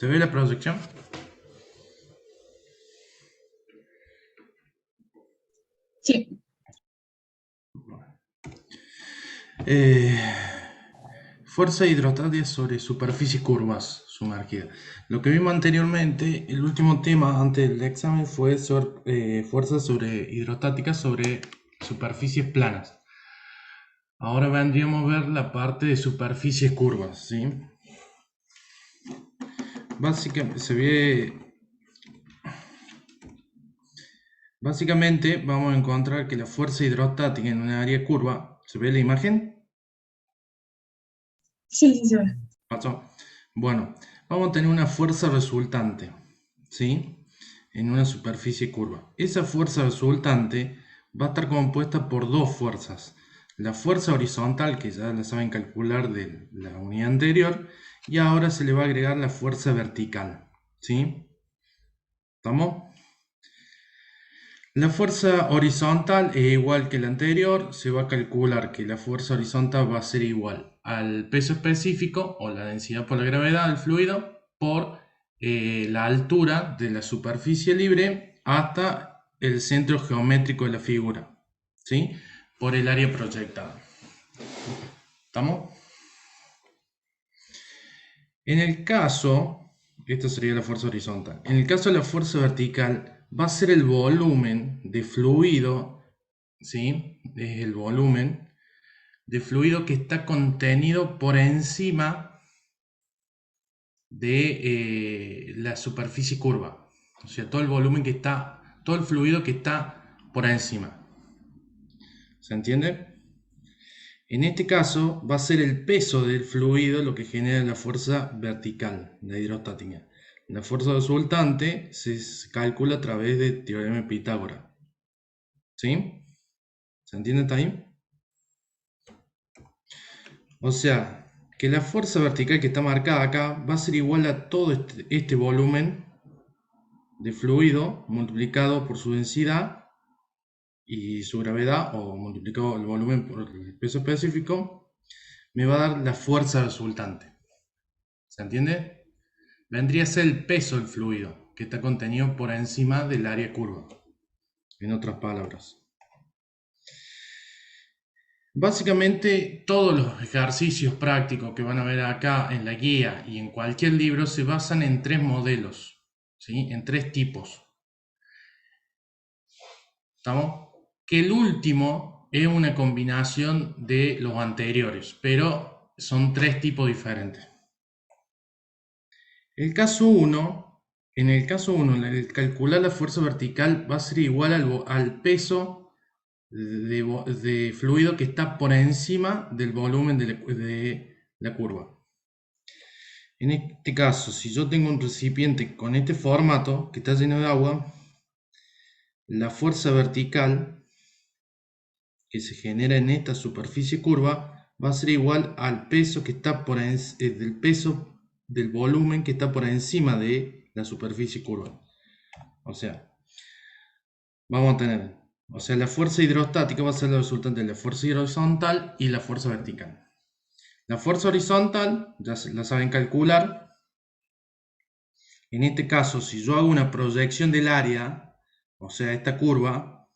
¿Se ve la proyección? Sí, Eh, fuerza hidrostatia sobre superficies curvas sumergida. Lo que vimos anteriormente, el último tema antes del examen fue fuerza sobre hidrostática sobre superficies planas. Ahora vendríamos a ver la parte de superficies curvas, ¿sí? Básicamente vamos a encontrar que la fuerza hidrostática en una área curva, ¿se ve la imagen? sí, sí se ve. ¿Pasó? Bueno, vamos a tener una fuerza resultante, ¿sí? En una superficie curva. Esa fuerza resultante va a estar compuesta por dos fuerzas. La fuerza horizontal, que ya la saben calcular de la unidad anterior, y ahora se le va a agregar la fuerza vertical, ¿sí? ¿Estamos? La fuerza horizontal es igual que la anterior, se va a calcular que la fuerza horizontal va a ser igual al peso específico o la densidad por la gravedad del fluido por la altura de la superficie libre hasta el centro geométrico de la figura, ¿sí? Por el área proyectada. ¿Estamos? En el caso, esta sería la fuerza horizontal. En el caso de la fuerza vertical, va a ser el volumen de fluido, ¿sí? Es el volumen de fluido que está contenido por encima de la superficie curva. O sea, todo el volumen que está, todo el fluido que está por encima. ¿Se entiende? En este caso va a ser el peso del fluido lo que genera la fuerza vertical, la hidrostática. La fuerza resultante se calcula a través del teorema de Pitágoras. ¿Sí? ¿Se entiende hasta ahí? O sea, que la fuerza vertical que está marcada acá va a ser igual a todo este volumen de fluido multiplicado por su densidad y su gravedad, o multiplicado el volumen por el peso específico, me va a dar la fuerza resultante. ¿Se entiende? Vendría a ser el peso del fluido que está contenido por encima del área curva. En otras palabras. Básicamente todos los ejercicios prácticos que van a ver acá en la guía y en cualquier libro se basan en tres modelos, ¿sí? En tres tipos. ¿Estamos? Que el último es una combinación de los anteriores, pero son tres tipos diferentes. El caso 1, en el caso 1, el calcular la fuerza vertical va a ser igual al peso de fluido que está por encima del volumen de la curva. En este caso, si yo tengo un recipiente con este formato que está lleno de agua, la fuerza vertical que se genera en esta superficie curva va a ser igual al peso que está del peso del volumen que está por encima de la superficie curva. O sea, vamos a tener, la fuerza hidrostática va a ser la resultante de la fuerza horizontal y la fuerza vertical. La fuerza horizontal, ya la saben calcular. En este caso, si yo hago una proyección del área, o sea, esta curva,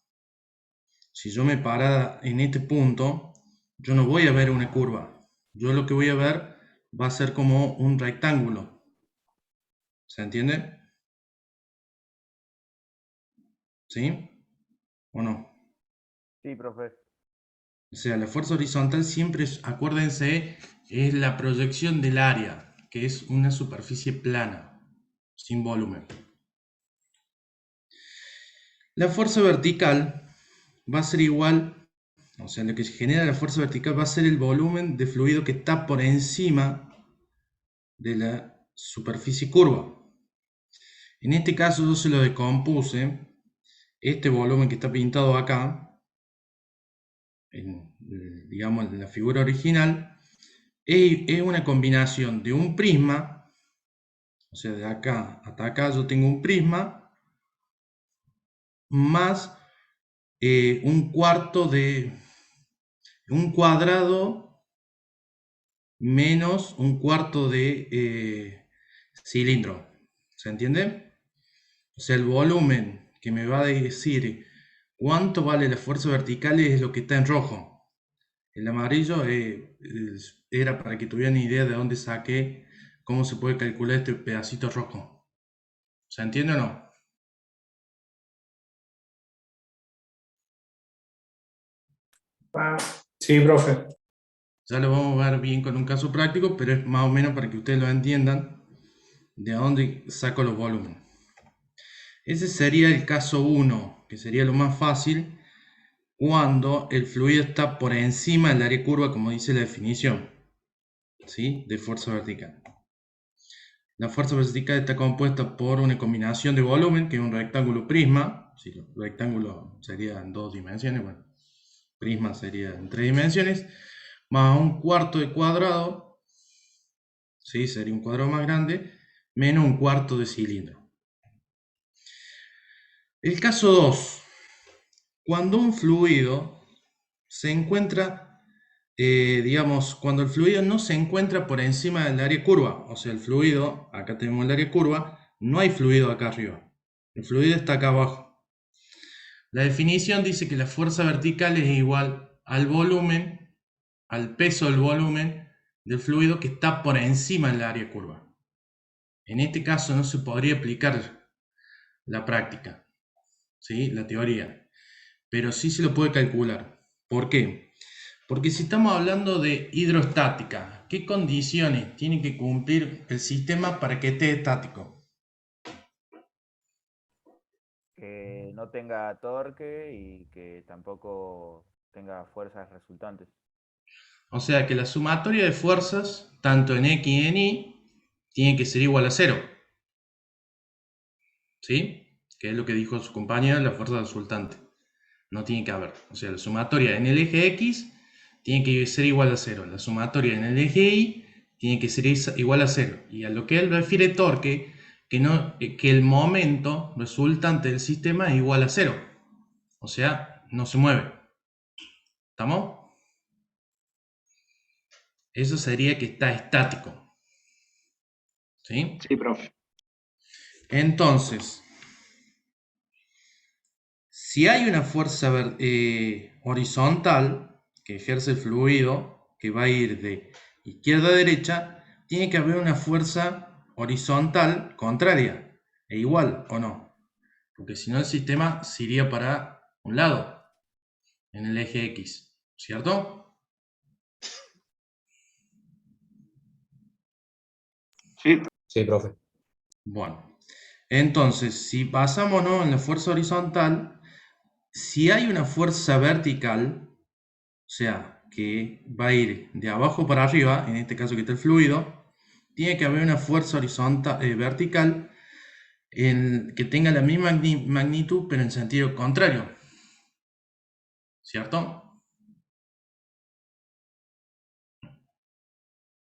si yo me parara en este punto, yo no voy a ver una curva. Yo lo que voy a ver va a ser como un rectángulo. ¿Se entiende? ¿Sí? ¿O no? Sí, profe. O sea, la fuerza horizontal siempre, acuérdense, es la proyección del área, que es una superficie plana, sin volumen. La fuerza vertical va a ser igual, o sea, lo que genera la fuerza vertical va a ser el volumen de fluido que está por encima de la superficie curva. En este caso yo se lo decompuse, este volumen que está pintado acá, digamos en la figura original, es una combinación de un prisma, o sea, de acá hasta acá yo tengo un prisma, más un cuarto de un cuadrado menos un cuarto de cilindro. ¿Se entiende? O sea, el volumen que me va a decir cuánto vale la fuerza vertical es lo que está en rojo. El amarillo era para que tuvieran idea de dónde saqué, cómo se puede calcular este pedacito rojo. ¿Se entiende o no? Ah, sí, profe. Ya lo vamos a ver bien con un caso práctico, pero es más o menos para que ustedes lo entiendan de dónde saco los volúmenes. Ese sería el caso 1, que sería lo más fácil cuando el fluido está por encima del área curva, como dice la definición, ¿sí? De fuerza vertical. La fuerza vertical está compuesta por una combinación de volumen, que es un rectángulo prisma. Si el rectángulo sería en 2 dimensiones, bueno, prisma sería en 3 dimensiones, más un cuarto de cuadrado, ¿sí? Sería un cuadrado más grande, menos un cuarto de cilindro. El caso 2, cuando un fluido se encuentra, digamos, cuando el fluido no se encuentra por encima del área curva, o sea, el fluido, acá tenemos el área curva, no hay fluido acá arriba, el fluido está acá abajo. La definición dice que la fuerza vertical es igual al volumen, al peso del volumen del fluido que está por encima del área curva. En este caso no se podría aplicar la práctica, ¿sí? La teoría, pero sí se lo puede calcular. ¿Por qué? Porque si estamos hablando de hidrostática, ¿qué condiciones tiene que cumplir el sistema para que esté estático? Que no tenga torque y que tampoco tenga fuerzas resultantes. O sea que la sumatoria de fuerzas, tanto en X y en Y, tiene que ser igual a 0. ¿Sí? Que es lo que dijo su compañero, la fuerza resultante. No tiene que haber. O sea, la sumatoria en el eje X tiene que ser igual a 0. La sumatoria en el eje Y tiene que ser igual a 0. Y a lo que él refiere torque, que el momento resultante del sistema es igual a 0. O sea, no se mueve. ¿Estamos? Eso sería que está estático. ¿Sí? Sí, profe. Entonces, si hay una fuerza horizontal que ejerce el fluido, que va a ir de izquierda a derecha, tiene que haber una fuerza horizontal contraria, e igual o no, porque si no el sistema se iría para un lado, en el eje X, ¿cierto? Sí. Sí, profe. Bueno, entonces, si basámonos en la fuerza horizontal, si hay una fuerza vertical, o sea, que va a ir de abajo para arriba, en este caso que está el fluido, tiene que haber una fuerza horizontal, vertical que tenga la misma magnitud, pero en sentido contrario. ¿Cierto?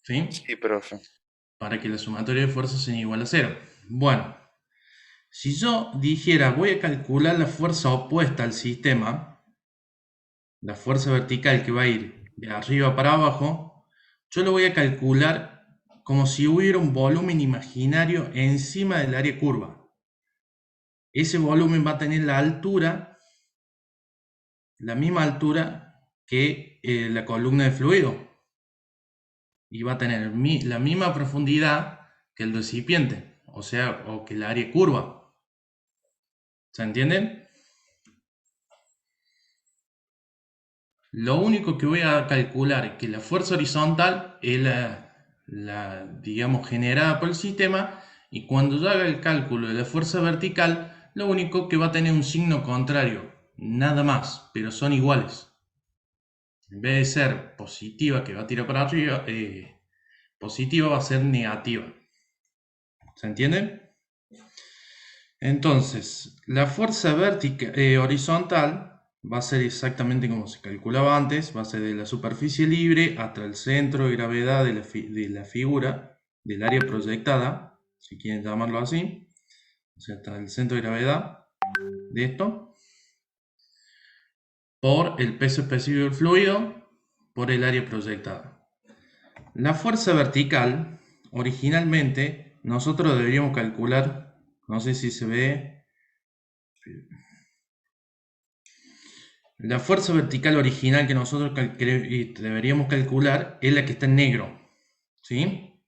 ¿Sí? Sí, profe. Para que la sumatoria de fuerzas sea igual a 0. Bueno, si yo dijera voy a calcular la fuerza opuesta al sistema, la fuerza vertical que va a ir de arriba para abajo, yo lo voy a calcular como si hubiera un volumen imaginario encima del área curva. Ese volumen va a tener la altura, la misma altura que la columna de fluido. Y va a tener la misma profundidad que el recipiente, o sea, o que el área curva. ¿Se entienden? Lo único que voy a calcular es que la fuerza horizontal es digamos, generada por el sistema, y cuando yo haga el cálculo de la fuerza vertical, lo único que va a tener un signo contrario, nada más, pero son iguales. En vez de ser positiva, que va a tirar para arriba, positiva va a ser negativa. ¿Se entiende? Entonces, la fuerza horizontal va a ser exactamente como se calculaba antes, va a ser de la superficie libre hasta el centro de gravedad de la figura, del área proyectada, si quieren llamarlo así, o sea, hasta el centro de gravedad de esto, por el peso específico del fluido, por el área proyectada. La fuerza vertical originalmente nosotros deberíamos calcular, no sé si se ve, la fuerza vertical original que nosotros deberíamos calcular es la que está en negro, ¿sí?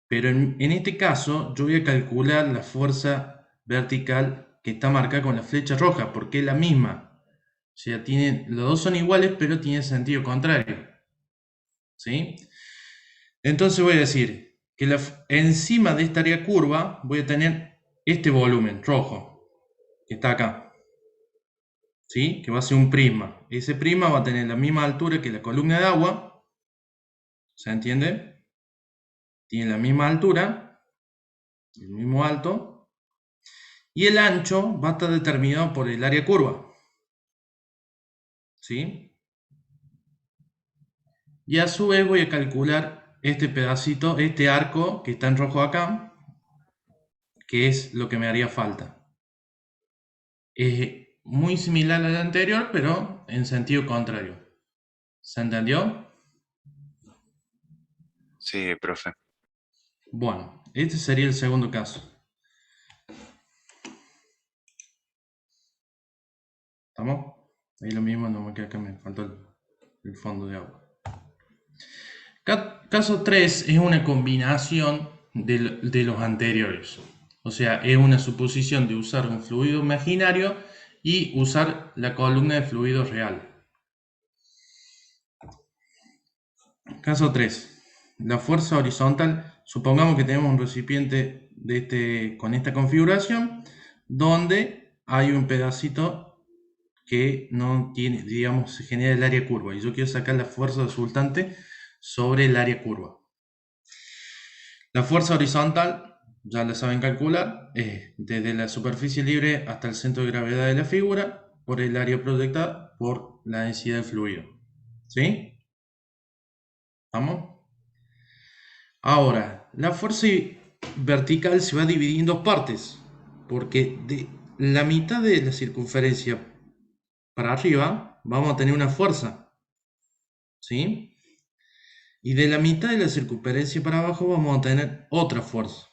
Pero en este caso yo voy a calcular la fuerza vertical que está marcada con la flecha roja, porque es la misma. O sea, los dos son iguales, pero tienen sentido contrario, ¿sí? Entonces voy a decir que encima de esta área curva voy a tener este volumen rojo, que está acá, ¿sí? Que va a ser un prisma. Ese prisma va a tener la misma altura que la columna de agua, ¿se entiende? Tiene la misma altura, el mismo alto, y el ancho va a estar determinado por el área curva, ¿sí? Y a su vez voy a calcular este pedacito, este arco que está en rojo acá, que es lo que me haría falta. Es muy similar al anterior, pero en sentido contrario. ¿Se entendió? Sí, profe. Bueno, este sería el segundo caso. ¿Estamos? Ahí lo mismo, no me queda acá, me faltó el fondo de agua. Caso 3 es una combinación de los anteriores. O sea, es una suposición de usar un fluido imaginario y usar la columna de fluido real. Caso 3. La fuerza horizontal. Supongamos que tenemos un recipiente con esta configuración, donde hay un pedacito que no tiene, digamos, se genera el área curva. Y yo quiero sacar la fuerza resultante sobre el área curva. La fuerza horizontal, ya la saben calcular, es desde la superficie libre hasta el centro de gravedad de la figura por el área proyectada por la densidad del fluido. ¿Sí? ¿Vamos? Ahora, la fuerza vertical se va a dividir en dos partes, porque de la mitad de la circunferencia para arriba vamos a tener una fuerza, ¿sí? Y de la mitad de la circunferencia para abajo vamos a tener otra fuerza.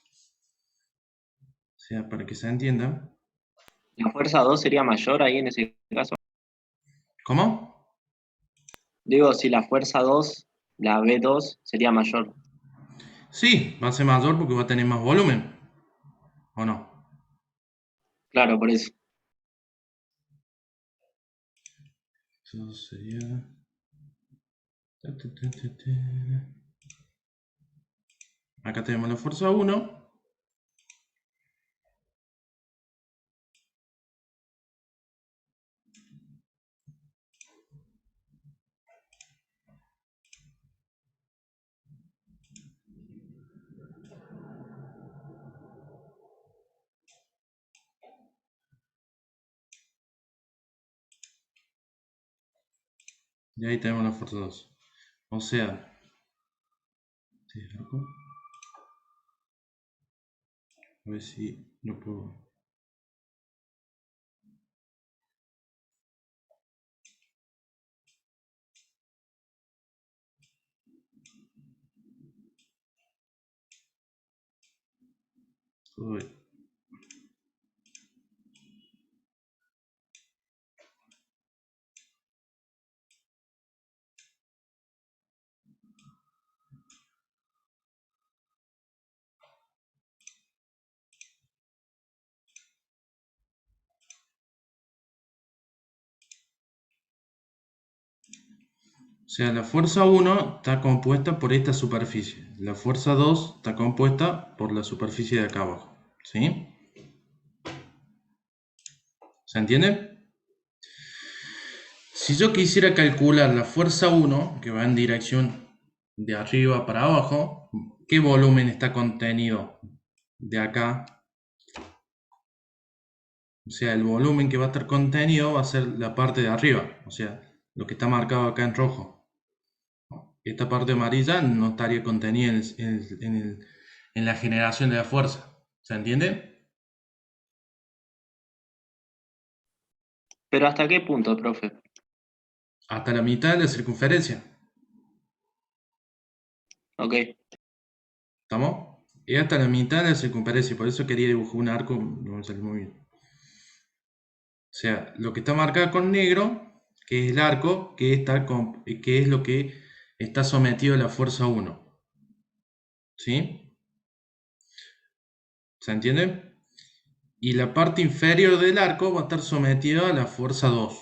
O sea, para que se entienda. La fuerza 2 sería mayor ahí en ese caso. ¿Cómo? Digo, si la fuerza 2, la B2, sería mayor. Sí, va a ser mayor porque va a tener más volumen. ¿O no? Claro, por eso. Eso sería... Acá tenemos la fuerza 1. Y ahí tenemos la fuerza 2. O sea... A ver si lo puedo... Uy. O sea, la fuerza 1 está compuesta por esta superficie. La fuerza 2 está compuesta por la superficie de acá abajo. ¿Sí? ¿Se entiende? Si yo quisiera calcular la fuerza 1, que va en dirección de arriba para abajo, ¿qué volumen está contenido de acá? O sea, el volumen que va a estar contenido va a ser la parte de arriba, o sea, lo que está marcado acá en rojo. Esta parte amarilla no estaría contenida en la generación de la fuerza. ¿Se entiende? ¿Pero hasta qué punto, profe? Hasta la mitad de la circunferencia. Ok. ¿Estamos? es hasta la mitad de la circunferencia, por eso quería dibujar un arco, no me salió muy bien. O sea, lo que está marcado con negro, que es el arco, que es lo que está sometido a la fuerza 1. ¿Sí? ¿Se entiende? Y la parte inferior del arco va a estar sometida a la fuerza 2.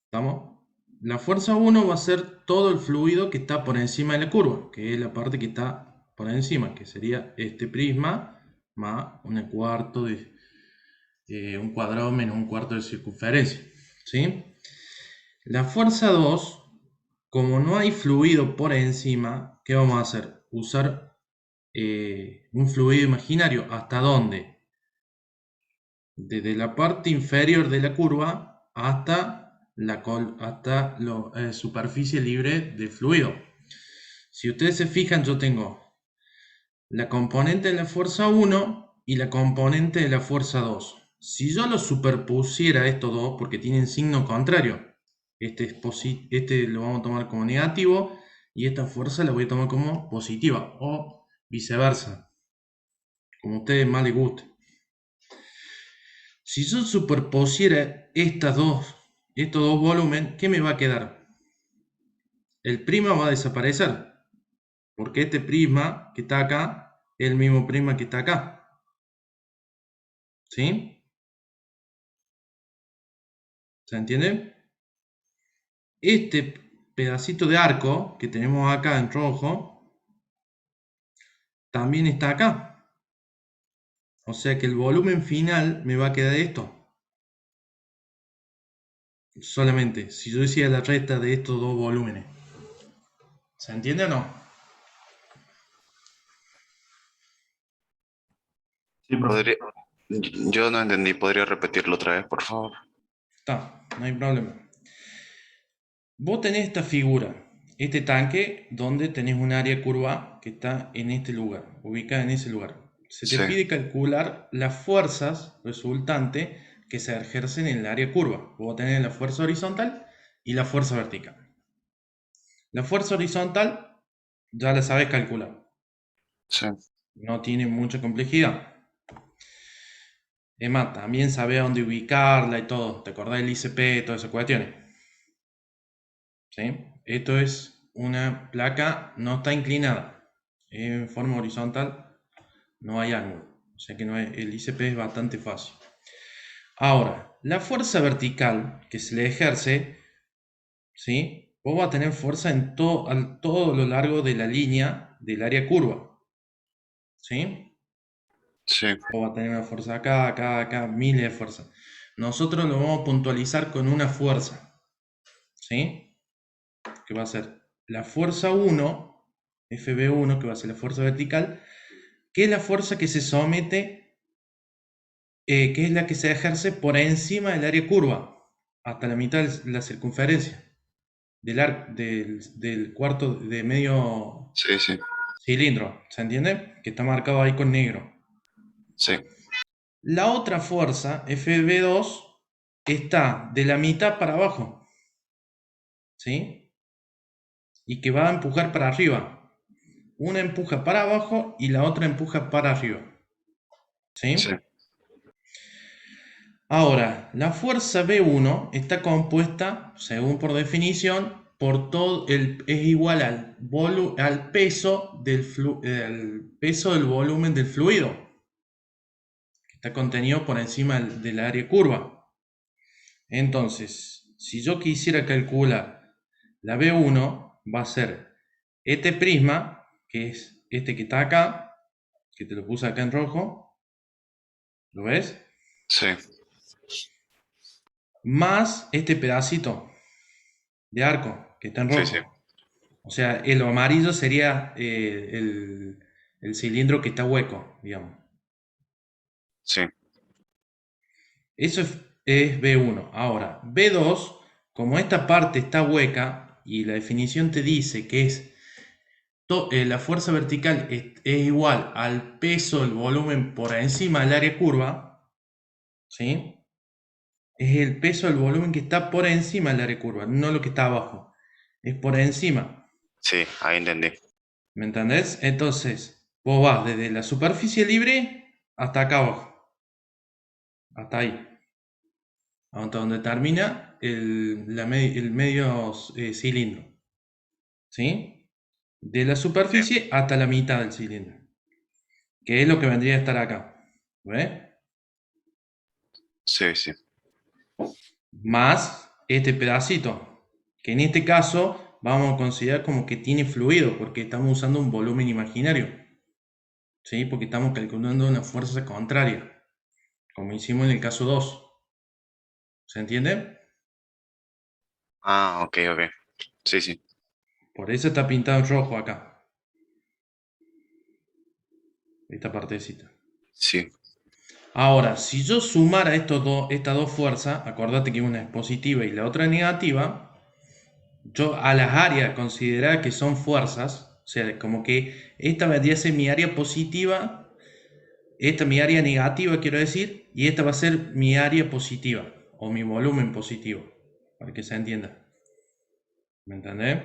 ¿Estamos? La fuerza 1 va a ser todo el fluido que está por encima de la curva, que es la parte que está por encima, que sería este prisma más un cuarto de un cuadrado menos un cuarto de circunferencia. ¿Sí? La fuerza 2, como no hay fluido por encima, ¿qué vamos a hacer? Usar un fluido imaginario. ¿Hasta dónde? Desde la parte inferior de la curva hasta la superficie libre de fluido. Si ustedes se fijan, yo tengo la componente de la fuerza 1 y la componente de la fuerza 2. Si yo lo superpusiera estos dos, porque tienen signo contrario, este lo vamos a tomar como negativo y esta fuerza la voy a tomar como positiva, o viceversa, como a ustedes más les guste. Si yo superpusiera estos dos volúmenes, ¿qué me va a quedar? El prisma va a desaparecer, porque este prisma que está acá es el mismo prisma que está acá. ¿Sí? ¿Se entiende? Este pedacito de arco que tenemos acá en rojo también está acá. O sea que el volumen final me va a quedar esto. Solamente, si yo hiciera la resta de estos dos volúmenes. ¿Se entiende o no? Sí, profe. Yo no entendí, ¿podría repetirlo otra vez, por favor? Está, no hay problema. Vos tenés esta figura, este tanque, donde tenés un área curva que está en este lugar, ubicada en ese lugar. Se te Sí. pide calcular las fuerzas resultantes que se ejercen en el área curva. Vos tenés la fuerza horizontal y la fuerza vertical. La fuerza horizontal ya la sabes calcular. Sí. No tiene mucha complejidad. Es más, también sabés dónde ubicarla y todo. ¿Te acordás del ICP y todas esas cuestiones? ¿Sí? Esto es una placa, no está inclinada. En forma horizontal no hay ángulo. O sea que el ICP es bastante fácil. Ahora, la fuerza vertical que se le ejerce, ¿sí? Vos vas a tener fuerza en todo lo largo de la línea del área curva. ¿Sí? Sí. Vos vas a tener una fuerza acá, acá, acá, miles de fuerzas. Nosotros lo vamos a puntualizar con una fuerza. ¿Sí? Que va a ser la fuerza 1, FB1, que va a ser la fuerza vertical, que es la fuerza que se somete, que es la que se ejerce por encima del área curva, hasta la mitad de la circunferencia del cuarto de medio Sí, sí. cilindro, ¿se entiende? Que está marcado ahí con negro. Sí. La otra fuerza, FB2, está de la mitad para abajo, ¿sí? Y que va a empujar para arriba. Una empuja para abajo y la otra empuja para arriba. ¿Sí? Sí. Ahora, la fuerza B1 está compuesta, según por definición, por todo es igual al peso del volumen del fluido, que está contenido por encima del área curva. Entonces, si yo quisiera calcular la B1, va a ser este prisma, que es este que está acá, que te lo puse acá en rojo, ¿lo ves? Sí. Más este pedacito de arco que está en rojo. Sí, sí. O sea, el amarillo sería el cilindro que está hueco, digamos. Sí. Eso es B1. Ahora, B2, como esta parte está hueca y la definición te dice que la fuerza vertical es igual al peso del volumen por encima del área curva, ¿sí? Es el peso del volumen que está por encima del área curva, no lo que está abajo. Es por encima. Sí, ahí entendí. ¿Me entendés? Entonces, vos vas desde la superficie libre hasta acá abajo. Hasta ahí. Hasta donde termina el medio cilindro. ¿Sí? De la superficie hasta la mitad del cilindro. Que es lo que vendría a estar acá. ¿Ves? Sí, sí. Más este pedacito. Que en este caso vamos a considerar como que tiene fluido. Porque estamos usando un volumen imaginario. ¿Sí? Porque estamos calculando una fuerza contraria. Como hicimos en el caso 2. ¿Se entiende? Ah, ok, ok. Sí, sí. Por eso está pintado en rojo acá. Esta partecita. Sí. Ahora, si yo sumara estas dos fuerzas, acordate que una es positiva y la otra es negativa, yo a las áreas considerar que son fuerzas, o sea, como que esta vendría a ser mi área positiva, esta mi área negativa, quiero decir, y esta va a ser mi área positiva, o mi volumen positivo, para que se entienda. ¿Me entendés?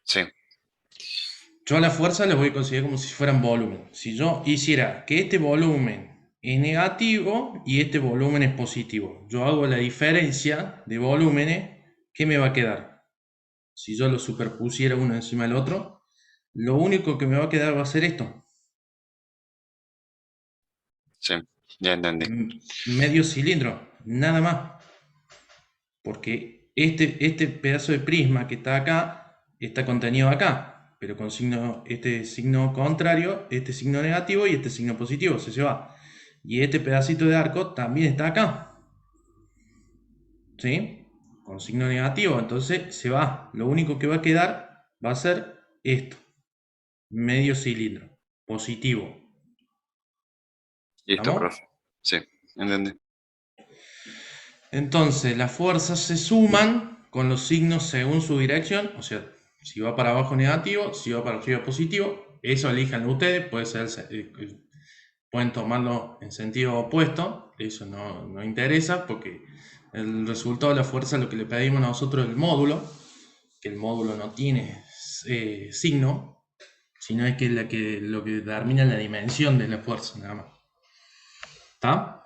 Sí. Yo a la fuerza las voy a considerar como si fueran volumen. Si yo hiciera que este volumen es negativo y este volumen es positivo, yo hago la diferencia de volúmenes, ¿qué me va a quedar? Si yo lo superpusiera uno encima del otro, lo único que me va a quedar va a ser esto. Sí. Ya entendí. Medio cilindro, nada más. Porque este pedazo de prisma que está acá, está contenido acá, pero con este signo contrario, este signo negativo y este signo positivo, se va. Y este pedacito de arco también está acá, ¿sí? Con signo negativo, entonces se va. Lo único que va a quedar va a ser esto, medio cilindro, positivo. Listo, ¿Estamos? profe. Sí, entendí. Entonces, las fuerzas se suman con los signos según su dirección, o sea, si va para abajo negativo, si va para arriba positivo, eso elijan ustedes, pueden tomarlo en sentido opuesto, eso no interesa porque el resultado de la fuerza es lo que le pedimos a nosotros el módulo, que el módulo no tiene signo, sino es que, lo que determina la dimensión de la fuerza, nada más. ¿Está?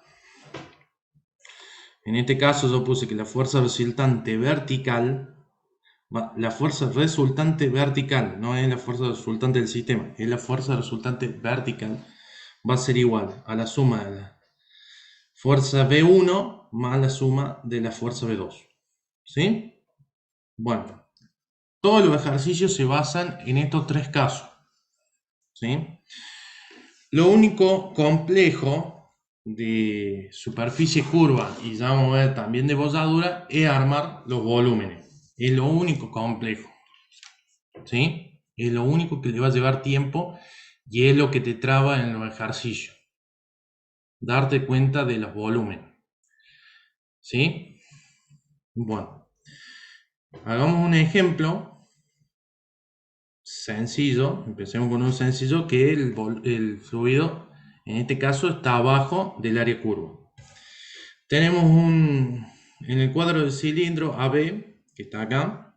En este caso yo puse que la fuerza resultante vertical, no es la fuerza resultante del sistema, es la fuerza resultante vertical, va a ser igual a la suma de la fuerza V1 más la suma de la fuerza V2. ¿Sí? Bueno, todos los ejercicios se basan en estos tres casos. ¿Sí? Lo único complejo de superficie curva y ya vamos a ver también de bolladura es armar los volúmenes. Es lo único complejo. ¿Sí? Es lo único que le va a llevar tiempo y es lo que te traba en los ejercicios. Darte cuenta de los volúmenes. ¿Sí? Bueno, hagamos un ejemplo sencillo. Empecemos con un sencillo que el fluido, en este caso, está abajo del área curva. Tenemos en el cuadro del cilindro AB, que está acá,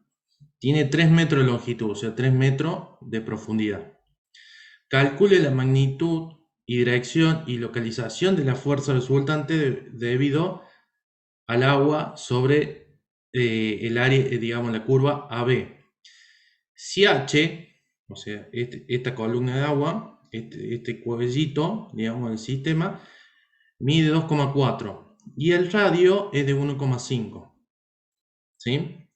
tiene 3 metros de longitud, o sea, 3 metros de profundidad. Calcule la magnitud y dirección y localización de la fuerza resultante debido al agua sobre el área, digamos, la curva AB. Si H, o sea, esta columna de agua, este cuellito, digamos, del sistema, mide 2,4 y el radio es de 1,5. ¿Sí?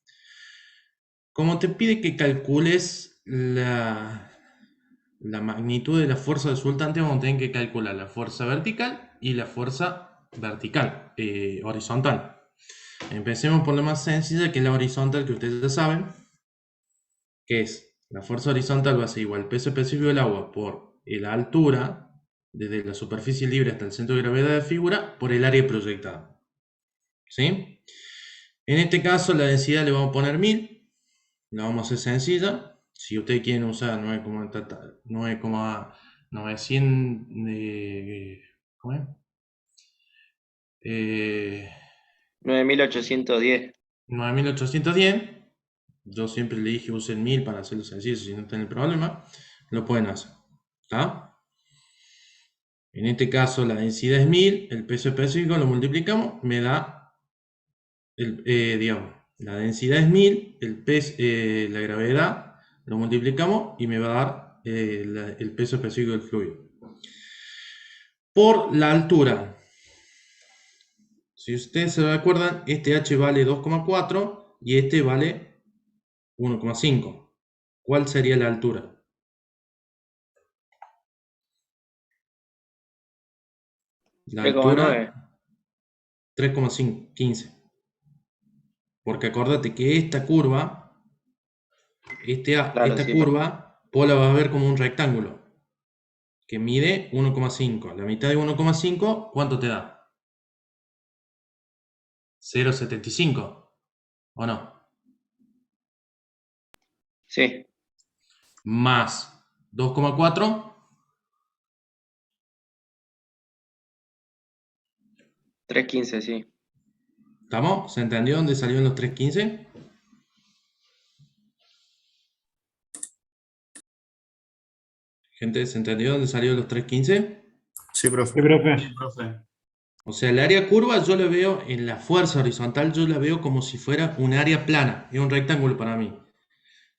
Como te pide que calcules la magnitud de la fuerza resultante, vamos a tener que calcular la fuerza vertical y la fuerza horizontal. Empecemos por la más sencilla, que es la horizontal, que ustedes ya saben, que es la fuerza horizontal va a ser igual al peso específico del agua por la altura, desde la superficie libre hasta el centro de gravedad de figura, por el área proyectada. ¿Sí? En este caso la densidad le vamos a poner 1000, la vamos a hacer sencilla. Si ustedes quieren usar 9,900, ¿cómo es? 9810. 9810, Yo siempre le dije usen 1000 para hacerlo sencillo, si no tienen problema, lo pueden hacer. ¿Está? En este caso la densidad es 1000, el peso específico lo multiplicamos, me da, digamos, la densidad es 1000, la gravedad lo multiplicamos y me va a dar el peso específico del fluido. Por la altura, si ustedes se acuerdan, este H vale 2,4 y este vale 1,5. ¿Cuál sería la altura? La 3,9. altura 3,15. Porque acordate que esta curva, Claro, esta sí, curva, vos la vas a ver como un rectángulo que mide 1,5. La mitad de 1,5, ¿cuánto te da? 0,75. ¿O no? sí, Más 2,4. 3,15, sí. ¿Estamos? ¿Se entendió dónde salieron los 3,15? Gente, ¿se entendió dónde salieron los 3,15? Sí, profe. Sí, profe. Sí, profe. O sea, el área curva yo la veo en la fuerza horizontal, yo la veo como si fuera un área plana, es un rectángulo para mí,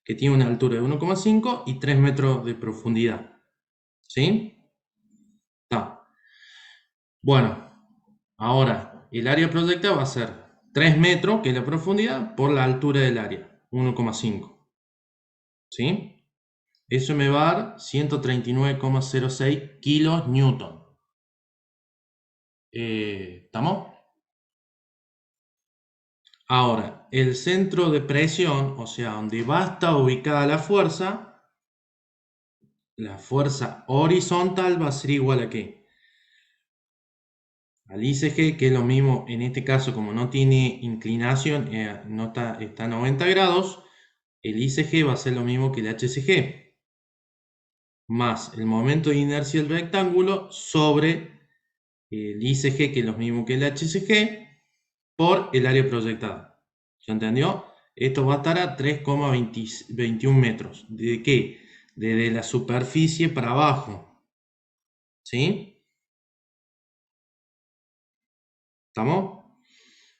que tiene una altura de 1,5 y 3 metros de profundidad. ¿Sí? Está. Bueno, ahora el área proyectada va a ser 3 metros, que es la profundidad, por la altura del área, 1,5. ¿Sí? Eso me va a dar 139,06 kilos newton. ¿Estamos? Ahora, el centro de presión, o sea, donde va a estar ubicada la fuerza horizontal va a ser igual a ¿qué? Al ICG, que es lo mismo, en este caso, como no tiene inclinación, está a 90 grados, el ICG va a ser lo mismo que el HCG, más el momento de inercia del rectángulo sobre el ICG, que es lo mismo que el HCG, por el área proyectada. ¿Se entendió? Esto va a estar a 3,21 metros. ¿De qué? Desde la superficie para abajo. ¿Sí? ¿Estamos?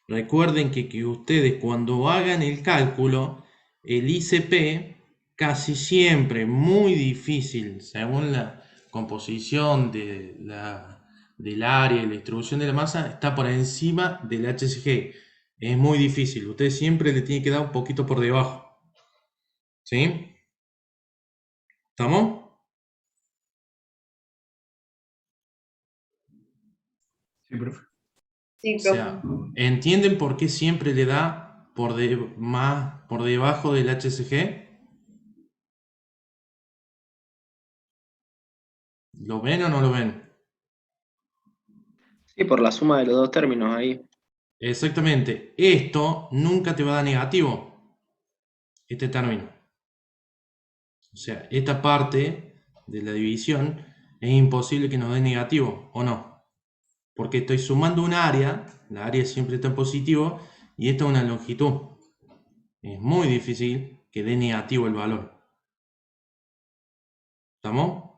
Recuerden que ustedes cuando hagan el cálculo, el ICP casi siempre, muy difícil, según la composición del área y la distribución de la masa, está por encima del HCG. Es muy difícil, usted siempre le tiene que dar un poquito por debajo. ¿Sí? ¿Estamos? Sí, profe. Sí, O sea, ¿entienden por qué siempre le da más por debajo del HCG? ¿Lo ven o no lo ven? Sí, por la suma de los dos términos ahí. Exactamente. Esto nunca te va a dar negativo. Este término. O sea, esta parte de la división es imposible que nos dé negativo, ¿o no? Porque estoy sumando un área, la área siempre está en positivo, y esta es una longitud. Es muy difícil que dé negativo el valor. ¿Estamos?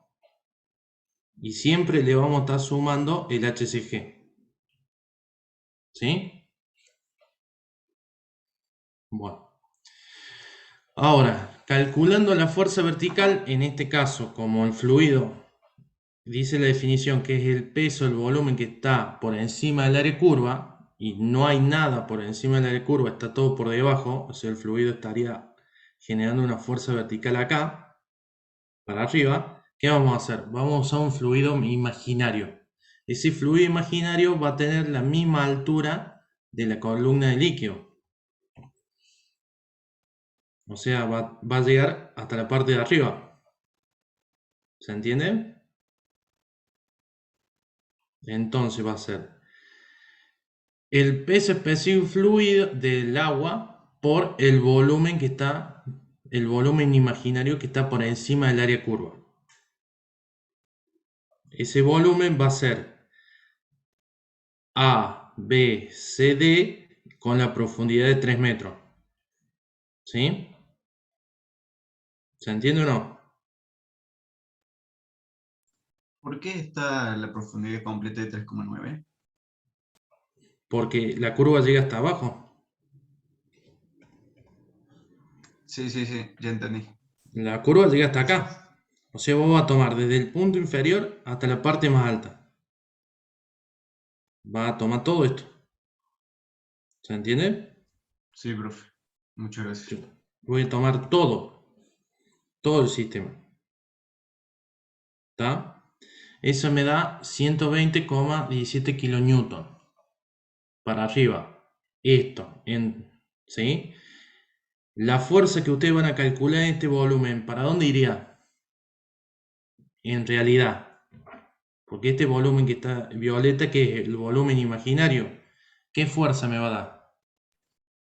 Y siempre le vamos a estar sumando el HCG. ¿Sí? Bueno. Ahora, calculando la fuerza vertical, en este caso, como el fluido, dice la definición que es el peso, el volumen que está por encima del área curva, y no hay nada por encima del área curva, está todo por debajo, o sea, el fluido estaría generando una fuerza vertical acá, para arriba. ¿Qué vamos a hacer? Vamos a usar un fluido imaginario. Ese fluido imaginario va a tener la misma altura de la columna de líquido. O sea, va a llegar hasta la parte de arriba. ¿Se entiende? Entonces va a ser el peso específico fluido del agua por el volumen que está, el volumen imaginario que está por encima del área curva. Ese volumen va a ser A, B, C, D con la profundidad de 3 metros. ¿Sí? ¿Se entiende o no? ¿Por qué está la profundidad completa de 3,9? Porque la curva llega hasta abajo. Sí, ya entendí. La curva llega hasta acá. O sea, vos vas a tomar desde el punto inferior hasta la parte más alta. Va a tomar todo esto. ¿Se entiende? Sí, profe. Muchas gracias. Voy a tomar todo el sistema. ¿Está? Eso me da 120,17 kilonewton. Para arriba. Esto. ¿Sí? La fuerza que ustedes van a calcular en este volumen, ¿para dónde iría? En realidad. Porque este volumen que está violeta, que es el volumen imaginario, ¿qué fuerza me va a dar?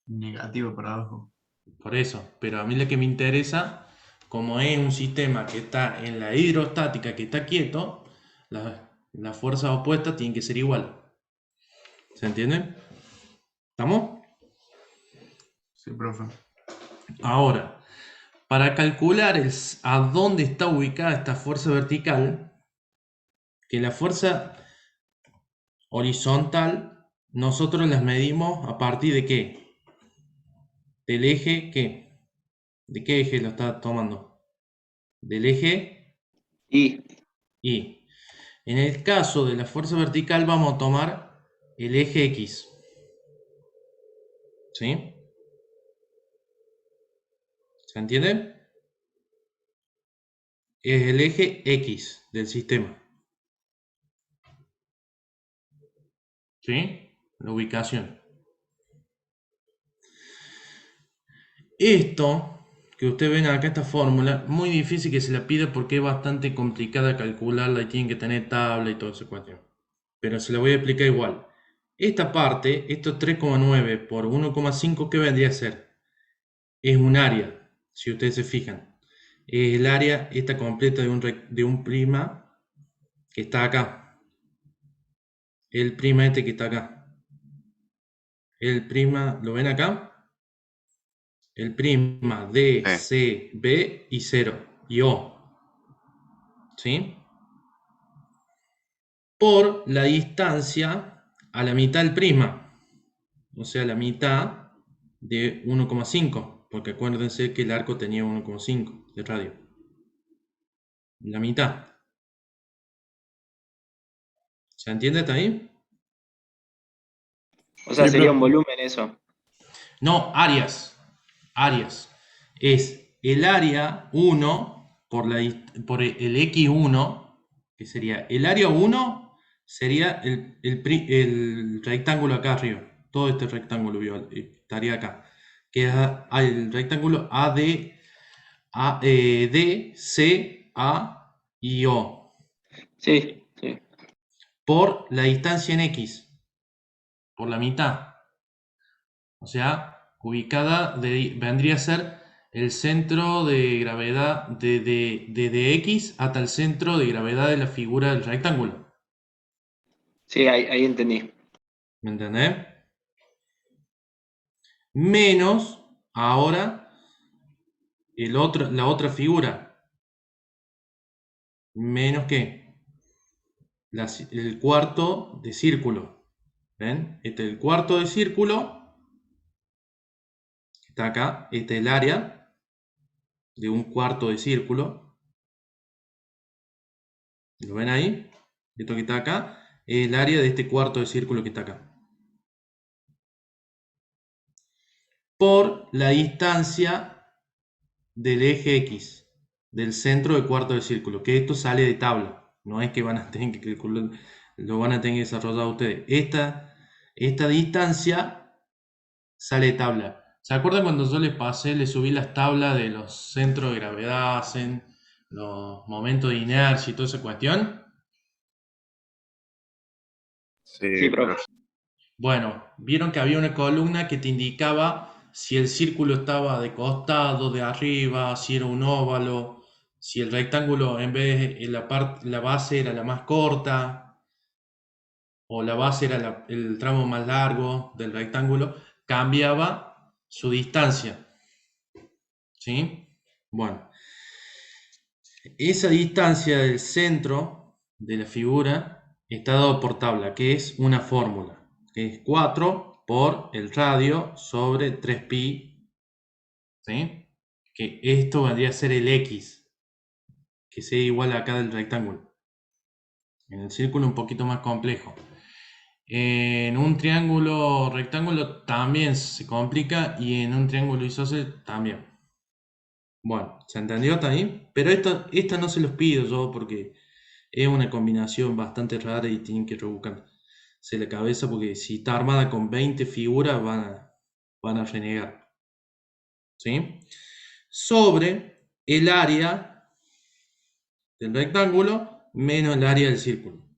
Negativo para abajo. Por eso. Pero a mí lo que me interesa, como es un sistema que está en la hidrostática, que está quieto, la fuerza opuesta tiene que ser igual. ¿Se entiende? ¿Estamos? Sí, profe. Ahora, para calcular a dónde está ubicada esta fuerza vertical, que la fuerza horizontal nosotros las medimos a partir de qué? Del eje ¿qué? ¿De qué eje lo está tomando? Del eje Y Y. En el caso de la fuerza vertical vamos a tomar el eje X. ¿Sí? ¿Se entiende? Es el eje X del sistema. ¿Sí? La ubicación. Esto que ustedes ven acá, esta fórmula, muy difícil que se la pida porque es bastante complicada calcularla y tienen que tener tabla y todo ese cuestión. Pero se la voy a explicar igual. Esta parte, estos 3,9 por 1,5, ¿qué vendría a ser? Es un área, si ustedes se fijan. Es el área esta completa de un prima que está acá. El prima este que está acá. El prima, ¿lo ven acá? El prima D, C, B y 0 y O. ¿Sí? Por la distancia a la mitad del prisma. O sea, la mitad de 1,5. Porque acuérdense que el arco tenía 1,5 de radio. La mitad. ¿Se entiende hasta ahí? o sea, Sí, sería un profe. volumen eso. No, áreas. Áreas. Es el área 1 por el X1, que sería el área 1, sería el rectángulo acá arriba. Todo este rectángulo estaría acá. Que es el rectángulo AD, D, C, A y O. Sí, sí. Por la distancia en X. Por la mitad. O sea, ubicada vendría a ser el centro de gravedad de X hasta el centro de gravedad de la figura del rectángulo. Sí, ahí entendí. ¿Me entendés? Menos ahora la otra figura. Menos que el cuarto de círculo. ¿Ven? Este es el cuarto de círculo. Está acá. Este es el área de un cuarto de círculo. ¿Lo ven ahí? Esto que está acá es el área de este cuarto de círculo que está acá. Por la distancia del eje X, del centro del cuarto de círculo, que esto sale de tabla. No es que van a tener que calcular, lo van a tener que desarrollar ustedes. Esta distancia sale de tabla. ¿Se acuerdan cuando yo les subí las tablas de los centros de gravedad, los momentos de inercia y toda esa cuestión? Sí, profe. Bueno, Vieron que había una columna que te indicaba si el círculo estaba de costado, de arriba, si era un óvalo, si el rectángulo en vez de la base era la más corta o la base era el tramo más largo del rectángulo, cambiaba su distancia. ¿Sí? Bueno, Esa distancia del centro de la figura está dado por tabla, que es una fórmula, que es 4 por el radio sobre 3pi, ¿sí? Que esto vendría a ser el x, que sea igual a acá del rectángulo. En el círculo un poquito más complejo. En un triángulo rectángulo también se complica y en un triángulo isósceles también. Bueno, ¿se entendió también? Pero esta no se los pido yo porque es una combinación bastante rara y tienen que rebuscarse la cabeza porque si está armada con 20 figuras van a renegar. ¿Sí? Sobre el área del rectángulo menos el área del círculo.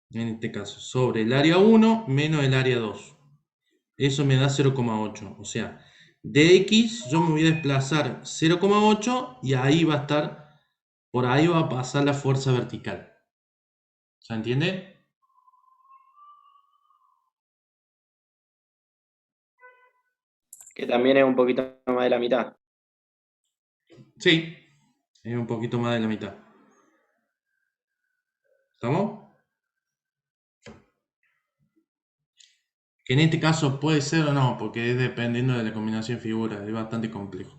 En este caso, sobre el área 1 menos el área 2. Eso me da 0,8. O sea, de X yo me voy a desplazar 0,8 y ahí va a estar, por ahí va a pasar la fuerza vertical. ¿Se entiende? Que también es un poquito más de la mitad. Sí, es un poquito más de la mitad. ¿Estamos? Que en este caso puede ser o no, porque es dependiendo de la combinación de figuras, es bastante complejo.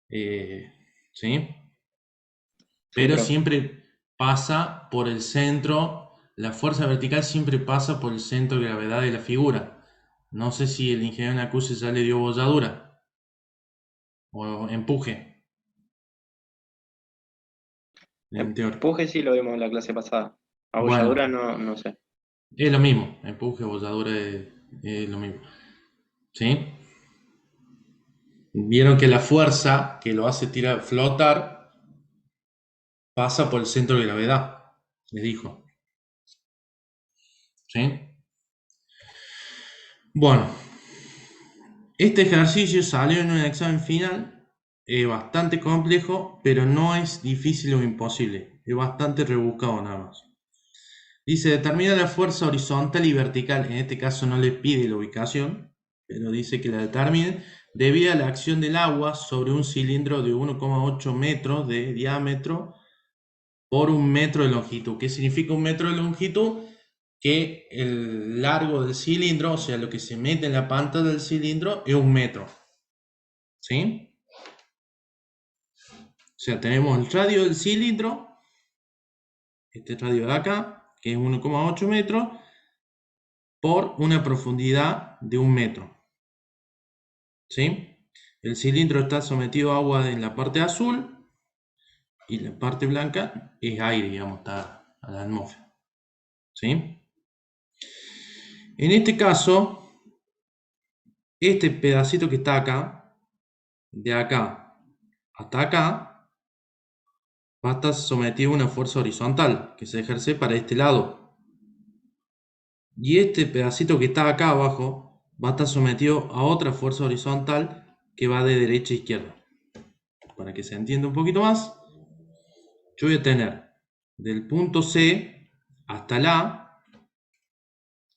¿Sí? Pero profe. siempre pasa por el centro, la fuerza vertical siempre pasa por el centro de gravedad de la figura. No sé si el ingeniero Nacuse ya le dio bolladura o empuje. En teoría. Empuje sí lo vimos en la clase pasada. Bueno, Abolladura no sé. es lo mismo, empuje, bolladura es lo mismo. ¿Sí? Vieron que la fuerza que lo hace tirar, flotar, pasa por el centro de gravedad, les dijo. ¿Sí? Bueno, este ejercicio salió en un examen final, es bastante complejo, pero no es difícil o imposible, es bastante rebuscado nada más. Dice, determina la fuerza horizontal y vertical, en este caso no le pide la ubicación, pero dice que la determine debido a la acción del agua sobre un cilindro de 1,8 metros de diámetro por 1 metro de longitud. ¿Qué significa 1 metro de longitud? Que el largo del cilindro, o sea, lo que se mete en la pantalla del cilindro, es 1 metro. ¿Sí? O sea, tenemos el radio del cilindro, este radio de acá, que es 1,8 metros, por una profundidad de 1 metro. ¿Sí? El cilindro está sometido a agua en la parte azul y la parte blanca es aire, digamos, está a la atmósfera. ¿Sí? En este caso, este pedacito que está acá, de acá hasta acá, va a estar sometido a una fuerza horizontal que se ejerce para este lado. Y este pedacito que está acá abajo va a estar sometido a otra fuerza horizontal que va de derecha a izquierda. Para que se entienda un poquito más, yo voy a tener del punto C hasta la A,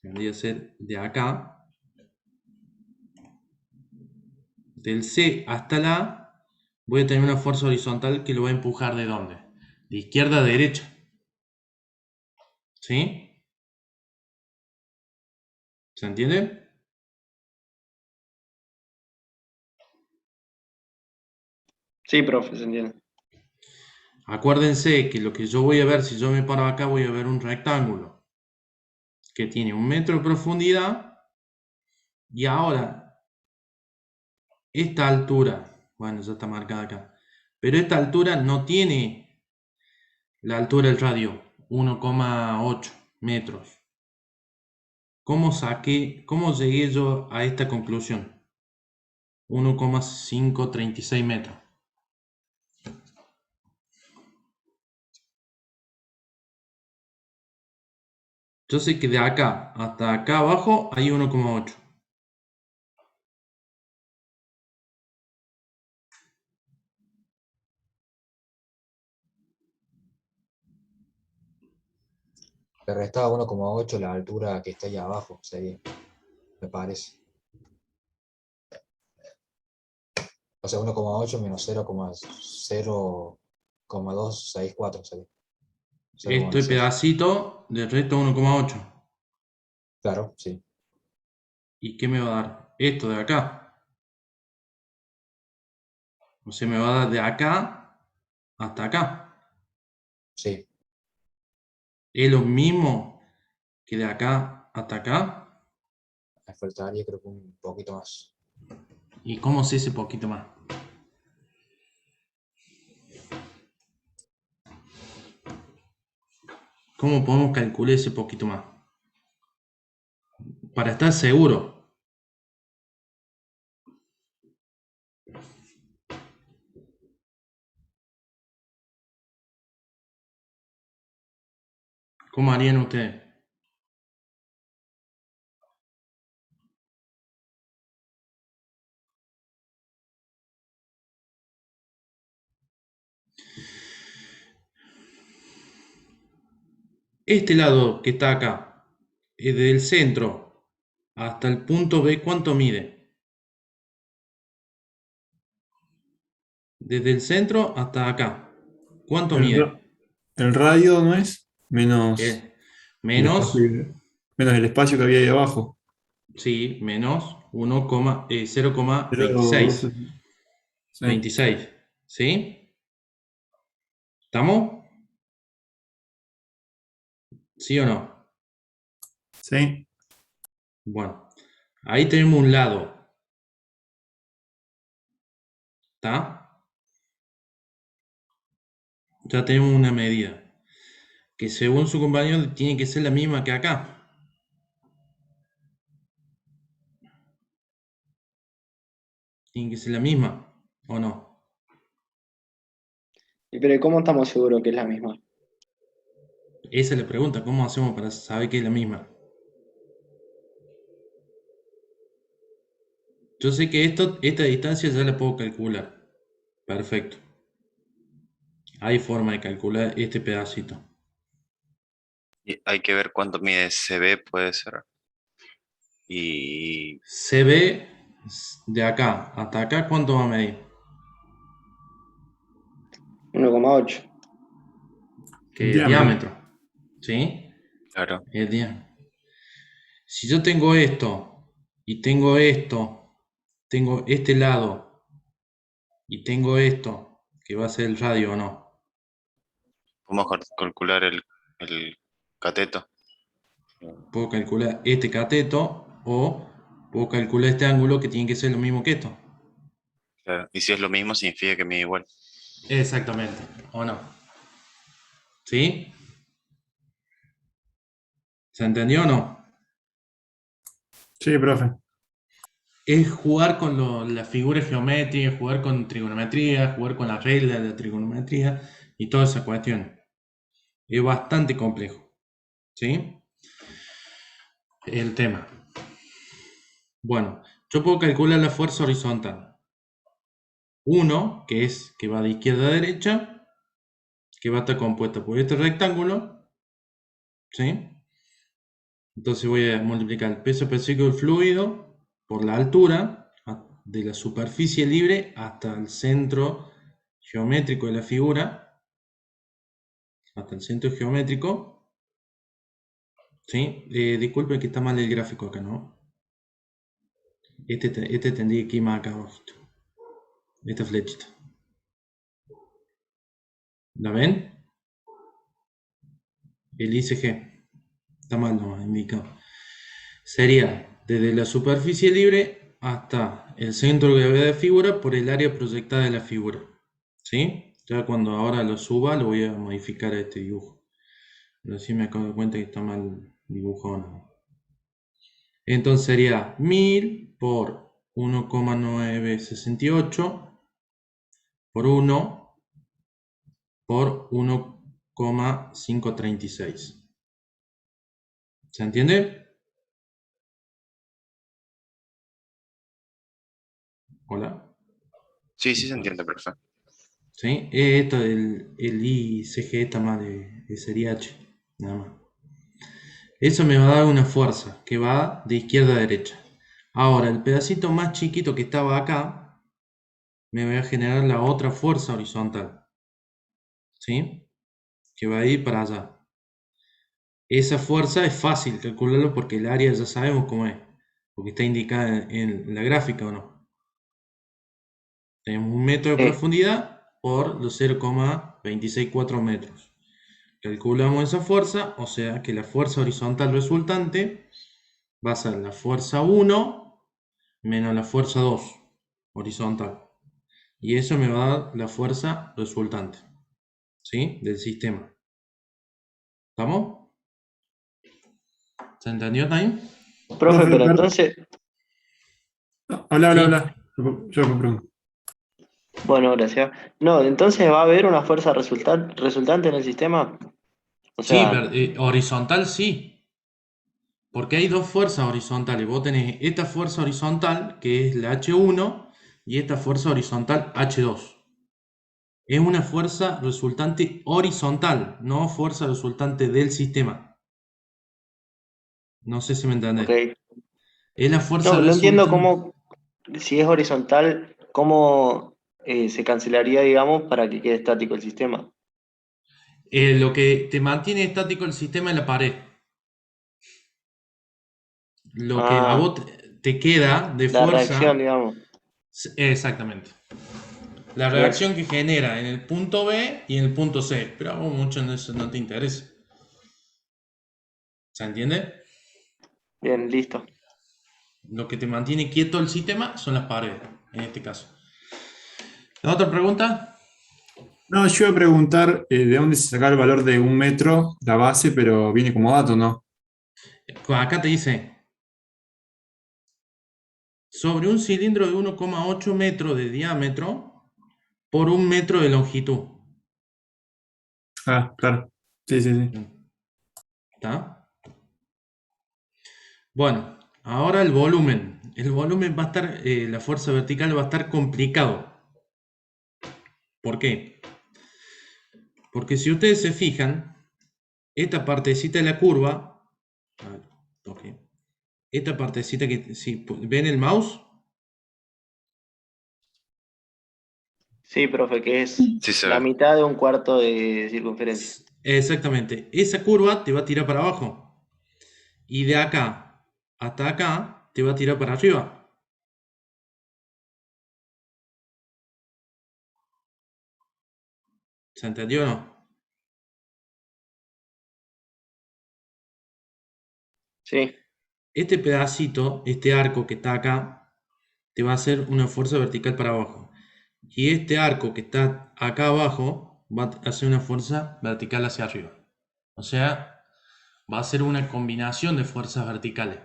que vendría a ser de acá, del C hasta la A, voy a tener una fuerza horizontal que lo va a empujar ¿de dónde? De izquierda a derecha. ¿Sí? ¿Se entiende? Sí, profe, se entiende. Acuérdense que lo que yo voy a ver, si yo me paro acá, voy a ver un rectángulo que tiene 1 metro de profundidad y ahora esta altura, bueno, ya está marcada acá, pero esta altura no tiene la altura del radio, 1,8 metros. ¿Cómo llegué yo a esta conclusión? 1,536 metros. Yo sé que de acá hasta acá abajo hay 1,8. Le restaba 1,8 la altura que está ahí abajo, sería, me parece. O sea, 1,8 menos 0,0264 sería. Este 0,16. pedacito del resto 1,8. Claro, sí. ¿Y qué me va a dar? Esto de acá. O sea, me va a dar de acá hasta acá. Sí. ¿Es lo mismo que de acá hasta acá? Me faltaría creo que un poquito más. ¿Y cómo sé ese poquito más? ¿Cómo podemos calcular ese poquito más? Para estar seguro. ¿Cómo harían ustedes? Este lado que está acá, desde el centro hasta el punto B, ¿cuánto mide? Desde el centro hasta acá, ¿cuánto El, mide? el radio no es menos el espacio, Menos, menos el espacio que había ahí abajo. sí, menos 0,26. Pero, sí, 26, ¿sí? ¿Estamos? ¿Sí o no? sí. Bueno, ahí tenemos un lado, ¿está? Ya tenemos una medida, que según su compañero tiene que ser la misma que acá. Tiene que ser la misma, ¿o no? Pero ¿cómo estamos seguros que es la misma? Esa es la pregunta, ¿cómo hacemos para saber que es la misma? Yo sé que esta distancia ya la puedo calcular. Perfecto. Hay forma de calcular este pedacito. Y hay que ver cuánto mide CB, puede ser. Y Se ve de acá hasta acá, ¿cuánto va a medir? 1,8. El Que diámetro. diámetro. ¿Sí? claro, El diámetro. Si yo tengo esto y tengo esto, tengo este lado y tengo esto, que va a ser el radio o no, podemos calcular el cateto. puedo calcular este cateto o puedo calcular este ángulo que tiene que ser lo mismo que esto. Claro. Y si es lo mismo, significa que mide igual. Exactamente, ¿o no? ¿Sí? ¿Se entendió o no? Sí, profe. Es jugar con las figuras geométricas, jugar con trigonometría, jugar con las reglas de la trigonometría y toda esa cuestión. Es bastante complejo, ¿sí? El tema. Bueno, yo puedo calcular la fuerza horizontal. 1, que va de izquierda a derecha, que va a estar compuesta por este rectángulo, ¿sí? Entonces voy a multiplicar el peso específico del fluido por la altura de la superficie libre hasta el centro geométrico de la figura, hasta el centro geométrico, ¿sí? Disculpen que está mal el gráfico acá, ¿no? Este tendría que ir más acá abajo, esta flechita. ¿La ven? El ICG. Está mal no indicado. Sería desde la superficie libre hasta el centro de gravedad de figura por el área proyectada de la figura. ¿Sí? Ya cuando ahora lo suba lo voy a modificar a este dibujo. Pero sí me acabo de cuenta que está mal dibujado. ¿No? Entonces sería 1000 por 1,968 por 1 por 1,536. ¿Se entiende? Hola. Sí, sí se entiende, perfecto. ¿Sí? Esto el ICG está mal de serie H, nada más. Eso me va a dar una fuerza que va de izquierda a derecha. Ahora, el pedacito más chiquito que estaba acá, me voy a generar la otra fuerza horizontal, ¿sí? Que va a ir para allá. Esa fuerza es fácil calcularlo porque el área ya sabemos cómo es, porque está indicada en la gráfica, ¿o no? Tenemos 1 metro de Sí. profundidad por los 0,264 metros. Calculamos esa fuerza, o sea que la fuerza horizontal resultante va a ser la fuerza 1 menos la fuerza 2 horizontal. Y eso me va a dar la fuerza resultante, ¿sí? Del sistema. ¿Estamos? ¿Se entendió también? Profe, pero Profe, entonces, habla, habla, Sí. habla. Yo pregunto. bueno, gracias. No, entonces va a haber una fuerza resultante en el sistema. O Sí, sea, horizontal sí. Porque hay dos fuerzas horizontales. Vos tenés esta fuerza horizontal, que es la H1, y esta fuerza horizontal H2. Es una fuerza resultante horizontal, no fuerza resultante del sistema. No sé si me entendés. ok. Es la fuerza No, no entiendo resultante. cómo, si es horizontal, cómo se cancelaría, digamos, para que quede estático el sistema. Lo que te mantiene estático el sistema es la pared. Lo que a Ah, vos te queda de la reacción, fuerza, digamos. exactamente. La Bien, reacción que genera en el punto B y en el punto C. Pero a vos mucho en eso no te interesa. ¿Se entiende? bien, listo. Lo que te mantiene quieto el sistema son las paredes, en este caso. ¿La otra pregunta? No, yo iba a preguntar de dónde se saca el valor de 1 metro, la base, pero viene como dato, ¿no? Acá te dice, sobre un cilindro de 1,8 metros de diámetro por 1 metro de longitud. Ah, claro. Sí, sí, sí. ¿Está? Bueno, ahora el volumen. El volumen va a estar, la fuerza vertical va a estar complicado. ¿Por qué? Porque si ustedes se fijan, esta partecita de la curva, ok, esta partecita que, si ven el mouse, Sí, profe, que es Sí se la ve. mitad de un cuarto de circunferencia. exactamente, esa curva te va a tirar para abajo. Y de acá hasta acá te va a tirar para arriba. ¿Se entendió o no? Sí, Este pedacito, este arco que está acá, te va a hacer una fuerza vertical para abajo. Y este arco que está acá abajo va a hacer una fuerza vertical hacia arriba. O sea, va a ser una combinación de fuerzas verticales.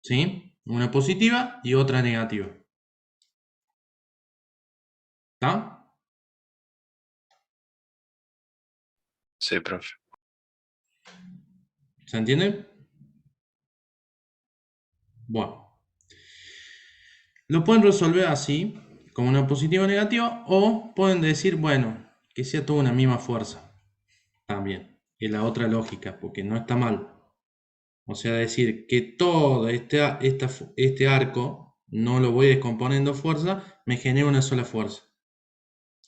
¿Sí? Una positiva y otra negativa. ¿Está? Sí, profe. ¿Se entiende? Bueno. Lo pueden resolver así, como una positiva o negativa, o pueden decir, bueno, que sea toda una misma fuerza. También. Es la otra lógica, porque no está mal. O sea, decir que todo este arco, no lo voy descomponiendo fuerza, me genera una sola fuerza.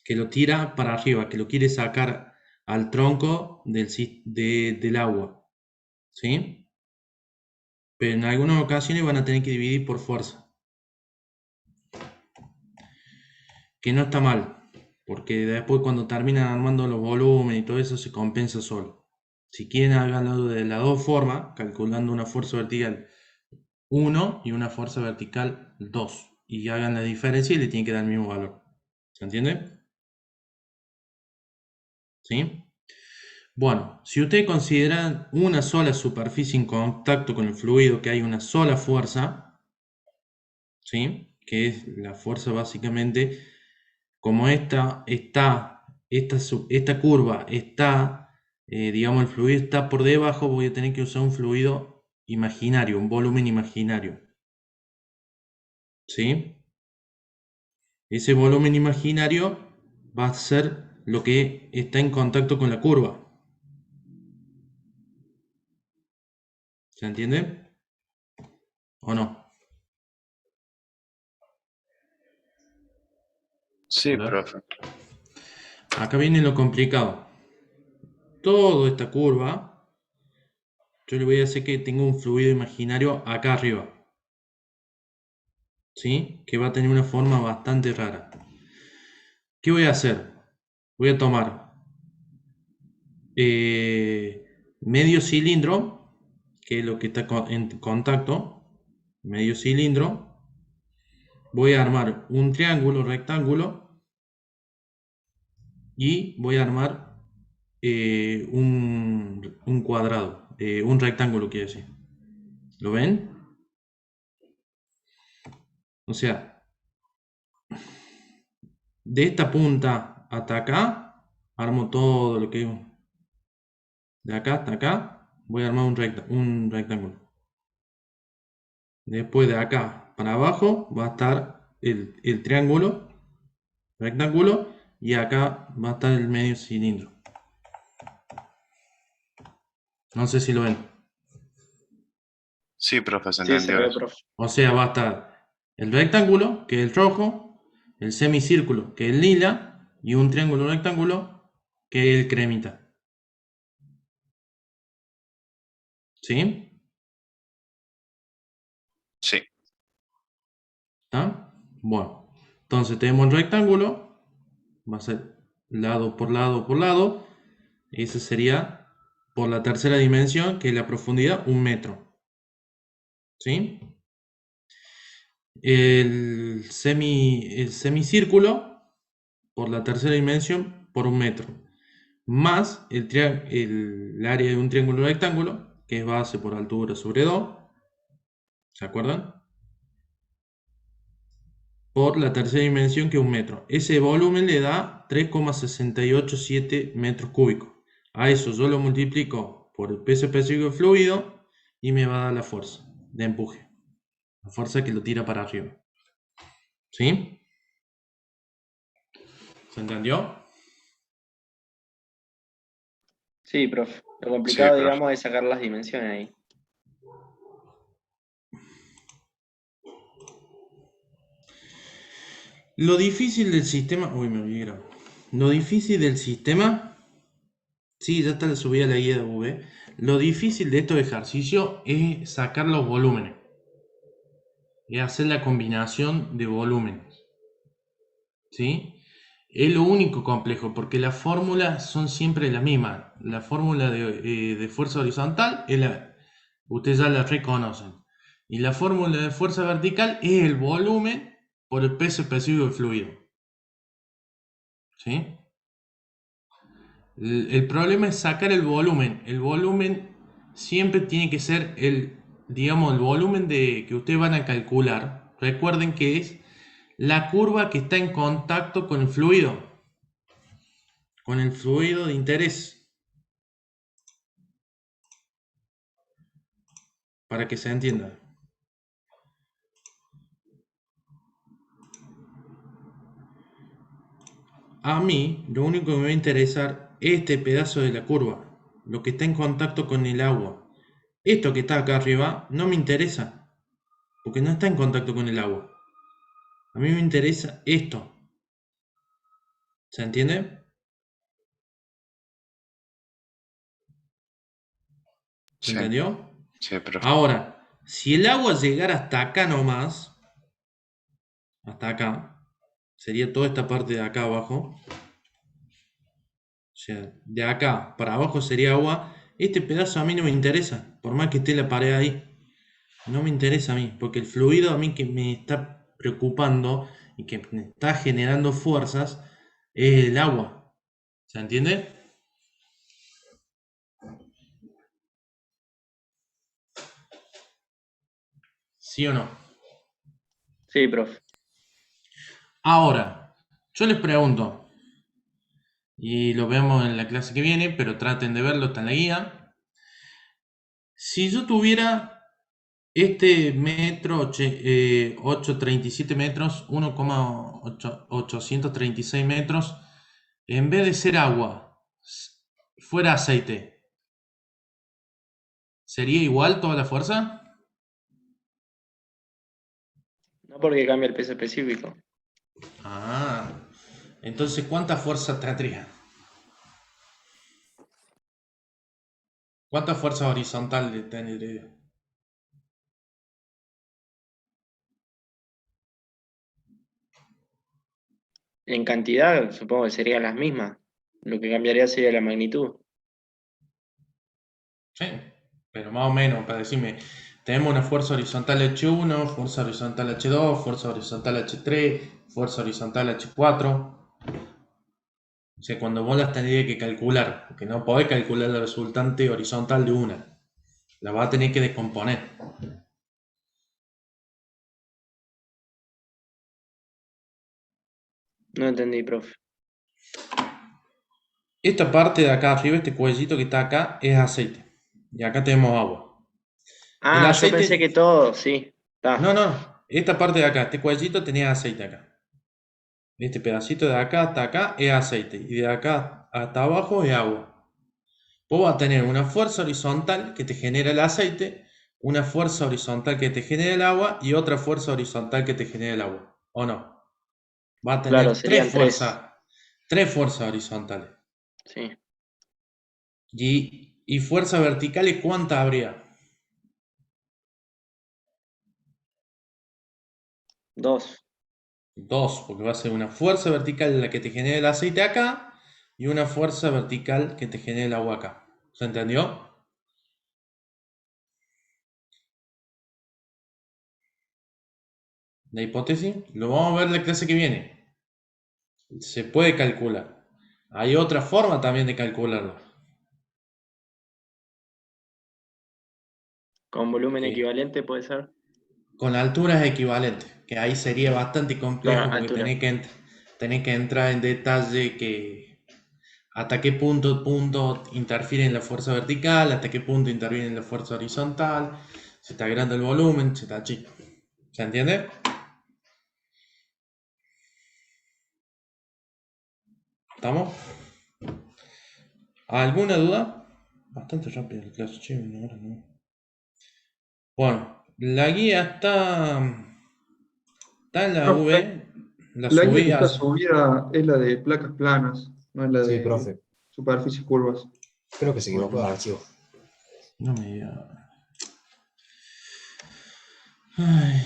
Que lo tira para arriba, que lo quiere sacar al tronco del agua. ¿Sí? Pero en algunas ocasiones van a tener que dividir por fuerza. Que no está mal, porque después cuando terminan armando los volúmenes y todo eso se compensa solo. Si quieren háganlo de las dos formas, calculando una fuerza vertical 1 y una fuerza vertical 2, y hagan la diferencia y le tienen que dar el mismo valor. ¿Se entiende? ¿Sí? Bueno, si ustedes consideran una sola superficie en contacto con el fluido, que hay una sola fuerza, ¿sí? Que es la fuerza básicamente, como esta curva está, digamos, el fluido está por debajo, voy a tener que usar un fluido imaginario, un volumen imaginario. ¿Sí? Ese volumen imaginario va a ser lo que está en contacto con la curva. ¿Se entiende? ¿O no? Sí, ¿Verdad? profe. Acá viene lo complicado. Toda esta curva, yo le voy a hacer que tenga un fluido imaginario acá arriba. ¿Sí? Que va a tener una forma bastante rara. ¿Qué voy a hacer? Voy a tomar medio cilindro, que es lo que está en contacto, medio cilindro. Voy a armar un triángulo rectángulo y voy a armar un cuadrado, un rectángulo quiero decir. ¿Lo ven? O sea, de esta punta hasta acá, armo todo lo que es de acá hasta acá, voy a armar un rectángulo. Después de acá para abajo va a estar el triángulo, rectángulo, y acá va a estar el medio cilindro. No sé si lo ven. Sí, profe, se Sí, se entendió ve, eso. profe. O sea, va a estar el rectángulo, que es el rojo, el semicírculo, que es el lila, y un triángulo rectángulo, que es el cremita. ¿Sí? Sí, ¿Está? Bueno, entonces tenemos el rectángulo, va a ser lado por lado por lado. Ese sería por la tercera dimensión, que es la profundidad, 1 metro. ¿Sí? El semicírculo, por la tercera dimensión, por 1 metro. Más el área de un triángulo rectángulo, que es base por altura sobre 2. ¿Se acuerdan? Por la tercera dimensión, que es 1 metro. Ese volumen le da 3,687 metros cúbicos. A eso yo lo multiplico por el peso específico del fluido y me va a dar la fuerza de empuje. La fuerza que lo tira para arriba. ¿Sí? ¿Se entendió? Sí, profe. Lo sí, complicado, profe. digamos, es sacar las dimensiones ahí. Lo difícil del sistema... Uy, me olvidé grabar. Lo difícil del sistema... Sí, ya está subida la guía de V. Lo difícil de estos ejercicios es sacar los volúmenes. Es hacer la combinación de volúmenes. ¿Sí? Es lo único complejo, porque las fórmulas son siempre las mismas. La fórmula de fuerza horizontal, ustedes ya la reconocen. Y la fórmula de fuerza vertical es el volumen por el peso específico del fluido. ¿Sí? El problema es sacar el volumen. El volumen siempre tiene que ser digamos, el volumen que ustedes van a calcular. Recuerden que es la curva que está en contacto con el fluido de interés. Para que se entienda. A mí, lo único que me va a interesar es este pedazo de la curva, lo que está en contacto con el agua. Esto que está acá arriba no me interesa, porque no está en contacto con el agua. A mí me interesa esto. ¿Se entiende? ¿Se Sí, entendió? sí, profe. Ahora, si el agua llegara hasta acá nomás, hasta acá, sería toda esta parte de acá abajo. O sea, de acá para abajo sería agua. Este pedazo a mí no me interesa, por más que esté la pared ahí. No me interesa a mí, porque el fluido a mí que me está preocupando y que me está generando fuerzas es el agua. ¿Se entiende? ¿Sí o no? Sí, profe. Ahora, yo les pregunto, y lo vemos en la clase que viene, pero traten de verlo, está en la guía. Si yo tuviera este metro, 837 metros, 1,836 metros, en vez de ser agua, fuera aceite, ¿sería igual toda la fuerza? No porque cambia el peso específico. Ah, Entonces, ¿cuánta fuerza tendría? ¿Cuánta fuerza horizontal tendría? En cantidad, supongo que serían las mismas. Lo que cambiaría sería la magnitud. Sí, pero más o menos, para decirme, tenemos una fuerza horizontal H1, fuerza horizontal H2, fuerza horizontal H3, fuerza horizontal H4. O sea, cuando vos las tenés que calcular, porque no podés calcular la resultante horizontal de una, la vas a tener que descomponer. No entendí, profe. Esta parte de acá arriba, este cuellito que está acá, es aceite. Y acá tenemos agua. El Ah, yo pensé que aceite, todo, sí. no, Está. no, esta parte de acá, este cuellito tenía aceite acá. Este pedacito de acá hasta acá es aceite. Y de acá hasta abajo es agua. Vos vas a tener una fuerza horizontal que te genera el aceite, una fuerza horizontal que te genera el agua y otra fuerza horizontal que te genera el agua. ¿O no? Va a Claro, tener serían tres. tres fuerzas horizontales. Sí. Y fuerzas verticales, ¿cuántas habría? Dos. Dos, porque va a ser una fuerza vertical la que te genera el aceite acá y una fuerza vertical que te genera el agua acá. ¿Se entendió? La hipótesis lo vamos a ver la clase que viene. Se puede calcular. Hay otra forma también de calcularlo. Con volumen Que equivalente puede ser. con alturas equivalentes. Que ahí sería bastante Claro, complejo porque altura. tenés que entrar en detalle que hasta qué punto interfiere en la fuerza vertical, hasta qué punto interviene en la fuerza horizontal, si está grande el volumen, si está chico. ¿Se entiende? ¿Estamos? ¿Alguna duda? Bastante rápido la clase, che, una hora, ¿no? Bueno, la guía está en la Profe, V, la la guía que subí está hace. subida es la de placas planas, no es la Sí, de profe. superficies curvas. Creo que se equivocó de Bueno, archivo. no me diga. Ay,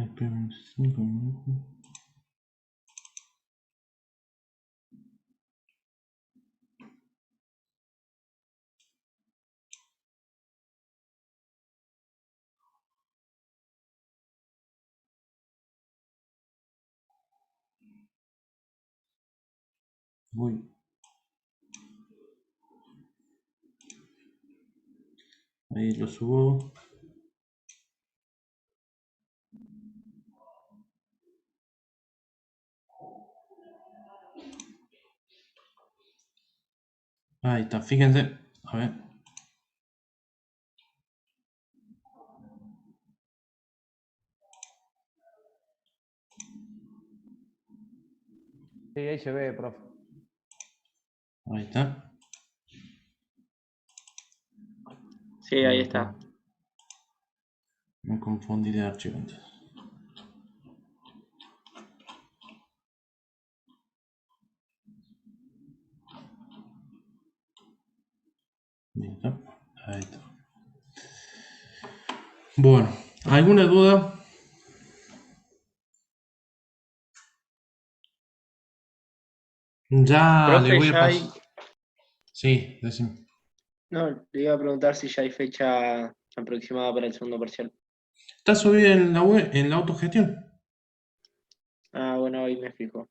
espera un 5 minutos. Voy. Ahí lo subo. Ahí está, fíjense. A ver. Sí, ahí se ve, profe. Ahí está. Sí, ahí está. Me confundí de archivo antes. Ahí está. Ahí está. Bueno, ¿alguna duda? Ya le Profe, voy a ya pasar. hay, Sí, decime. No, le iba a preguntar si ya hay fecha aproximada para el segundo parcial. Está subida en la web, en la autogestión. Ah, bueno, ahí me fijo.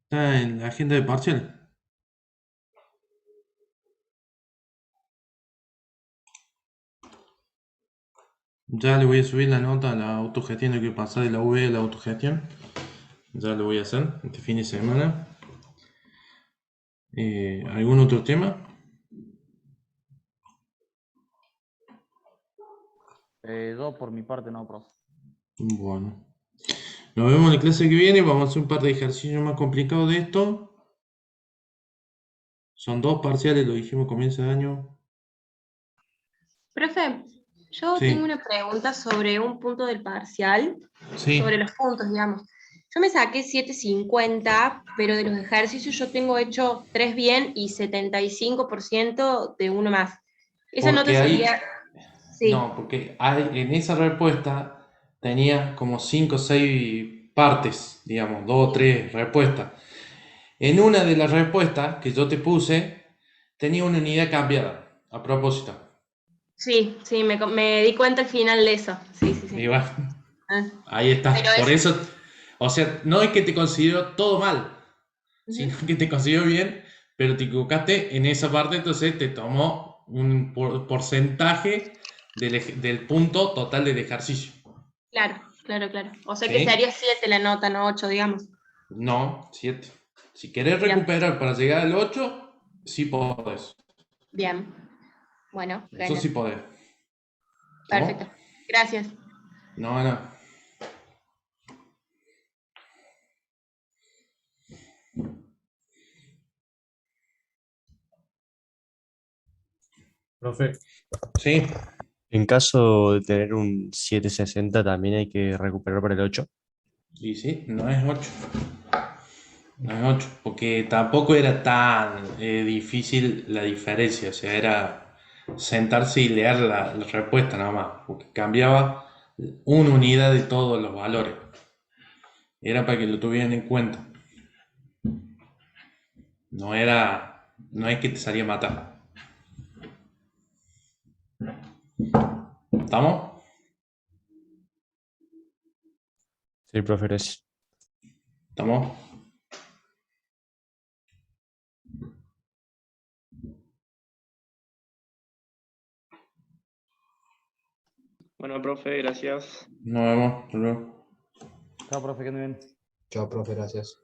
Está en la agenda de parcial. Ya le voy a subir la nota a la autogestión, hay que pasar de la V a la autogestión. Ya lo voy a hacer este fin de semana. ¿Algún otro tema? Yo por mi parte no, profe. Bueno. Nos vemos en la clase que viene. Vamos a hacer un par de ejercicios más complicados de esto. Son 2 parciales, lo dijimos a comienzo de año. Profe, yo Sí. tengo una pregunta sobre un punto del parcial, Sí. sobre los puntos, digamos. Yo me saqué 750, pero de los ejercicios yo tengo hecho 3 bien y 75% de uno más. Esa nota Porque ahí- sería... Sí, No, porque en esa respuesta tenía como 5 o 6 partes, digamos, 2 o 3 respuestas. En una de las respuestas que yo te puse, tenía una unidad cambiada, a propósito. sí, me di cuenta al final de eso. Sí, sí, sí. Y bueno, Ah, ahí está. Pero Por eso, o sea, no es que te considero todo mal, sino que te considero bien, pero te equivocaste en esa parte, entonces te tomó un porcentaje del punto total del ejercicio. Claro, claro, claro. O sea ¿Sí? que sería 7 la nota, no 8, digamos. No, 7. Si querés Bien. recuperar para llegar al 8, sí podés. Bien. Bueno, Eso genial. sí podés. Perfecto. Gracias. No, no. Profe, Sí, en caso de tener un 760 también hay que recuperar para el 8. y sí, no es 8. No es 8, porque tampoco era tan difícil la diferencia, o sea, era sentarse y leer la respuesta nada más, porque cambiaba una unidad de todos los valores. Era para que lo tuvieran en cuenta. No es que te salía a matar. ¿Estamos? Sí, profe, gracias. ¿Estamos? Bueno, profe, gracias. Nos vemos. Hasta luego. Chao, profe, que anden bien. Chao, profe, gracias.